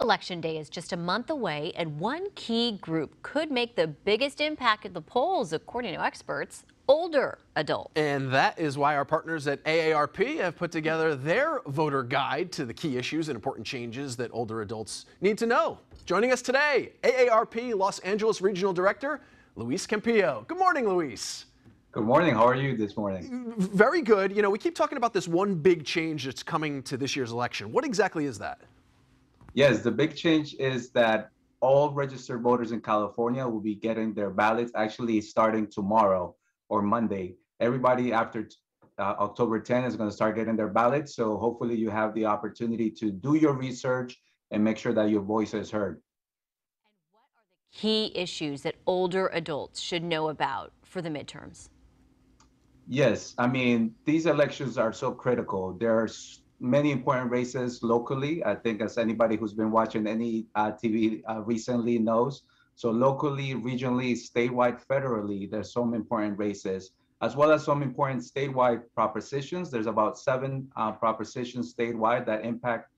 Election day is just a month away, and one key group could make the biggest impact at the polls, according to experts: older adults. And that is why our partners at AARP have put together their voter guide to the key issues and important changes that older adults need to know. Joining us today, AARP Los Angeles Regional Director, Luis Campillo. Good morning, Luis. Good morning. How are you this morning? Very good. You know, we keep talking about this one big change that's coming to this year's election. What exactly is that? Yes, the big change is that all registered voters in California will be getting their ballots actually starting tomorrow or Monday. Everybody after October 10 is going to start getting their ballots. So hopefully you have the opportunity to do your research and make sure that your voice is heard. And what are the key issues that older adults should know about for the midterms? Yes, I mean, these elections are so critical. There's many important races locally. I think as anybody who's been watching any TV recently knows. So locally, regionally, statewide, federally, there's some important races, as well as some important statewide propositions. There's about 7 propositions statewide that impact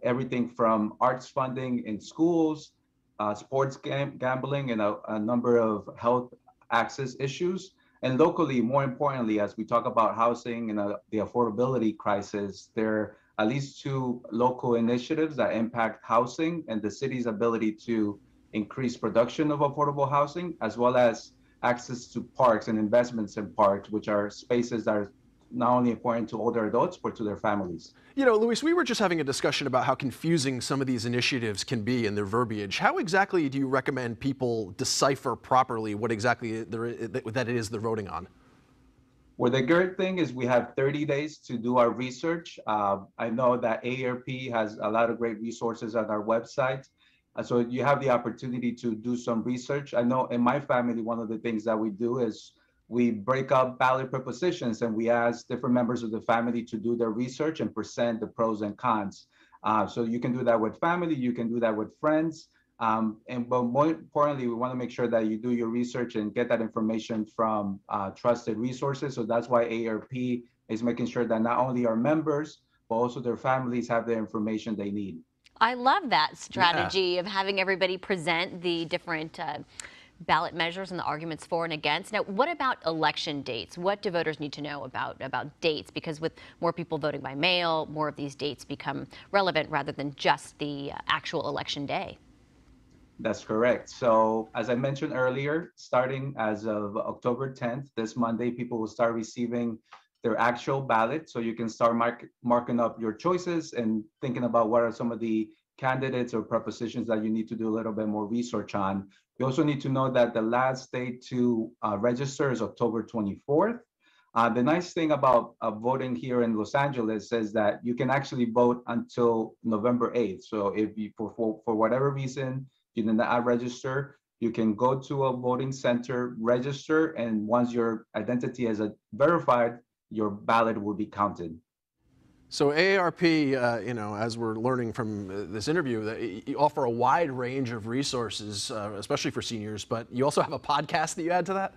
everything from arts funding in schools, sports gambling, and a number of health access issues. And locally, more importantly, as we talk about housing and the affordability crisis, there are at least 2 local initiatives that impact housing and the city's ability to increase production of affordable housing, as well as access to parks and investments in parks, which are spaces that are not only important to older adults, but to their families. You know, Luis, we were just having a discussion about how confusing some of these initiatives can be in their verbiage. How exactly do you recommend people decipher properly what exactly that it is they're voting on? Well, the good thing is we have 30 days to do our research. I know that AARP has a lot of great resources on our website. So you have the opportunity to do some research. I know in my family, one of the things that we do is we break up ballot propositions and we ask different members of the family to do their research and present the pros and cons. So you can do that with family, you can do that with friends. But more importantly, we want to make sure that you do your research and get that information from trusted resources. So that's why AARP is making sure that not only our members, but also their families have the information they need. I love that strategy of having everybody present the different ballot measures and the arguments for and against. Now, what about election dates? What do voters need to know about dates? Because with more people voting by mail, more of these dates become relevant rather than just the actual election day. That's correct. So as I mentioned earlier, starting as of October 10th, this Monday, people will start receiving their actual ballot. So you can start marking up your choices and thinking about what are some of the candidates or propositions that you need to do a little bit more research on. You also need to know that the last day to register is October 24th. The nice thing about voting here in Los Angeles is that you can actually vote until November 8th. So if you, for whatever reason, you did not register, you can go to a voting center, register, and once your identity is verified, your ballot will be counted. So AARP, you know, as we're learning from this interview, that you offer a wide range of resources, especially for seniors, but you also have a podcast that you add to that?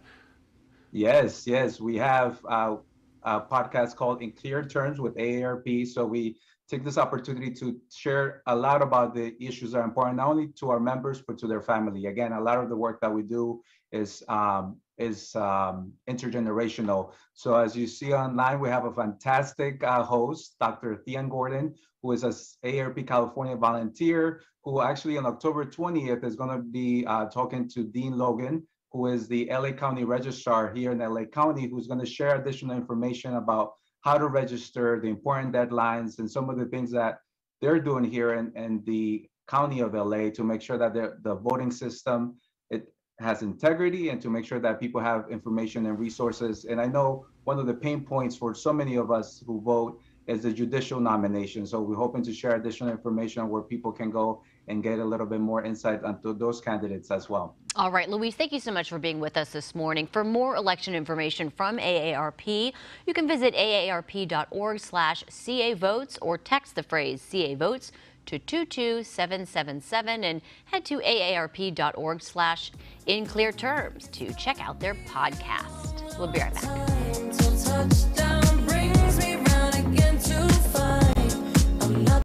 Yes, yes. We have a podcast called In Clear Terms with AARP. So we take this opportunity to share a lot about the issues that are important, not only to our members, but to their family. Again, a lot of the work that we do is intergenerational. So as you see online, we have a fantastic host, Dr. Thean Gordon, who is an AARP California volunteer, who actually on October 20th is going to be talking to Dean Logan, who is the LA County Registrar here in LA County, who's going to share additional information about how to register, the important deadlines, and some of the things that they're doing here in the County of LA to make sure that the voting system has integrity and to make sure that people have information and resources. And I know one of the pain points for so many of us who vote is the judicial nomination. So we're hoping to share additional information where people can go and get a little bit more insight onto those candidates as well. All right, Luis, thank you so much for being with us this morning. For more election information from AARP, you can visit aarp.org/CA votes or text the phrase CA votes to 22777 and head to aarp.org/InClearTerms to check out their podcast. We'll be right back.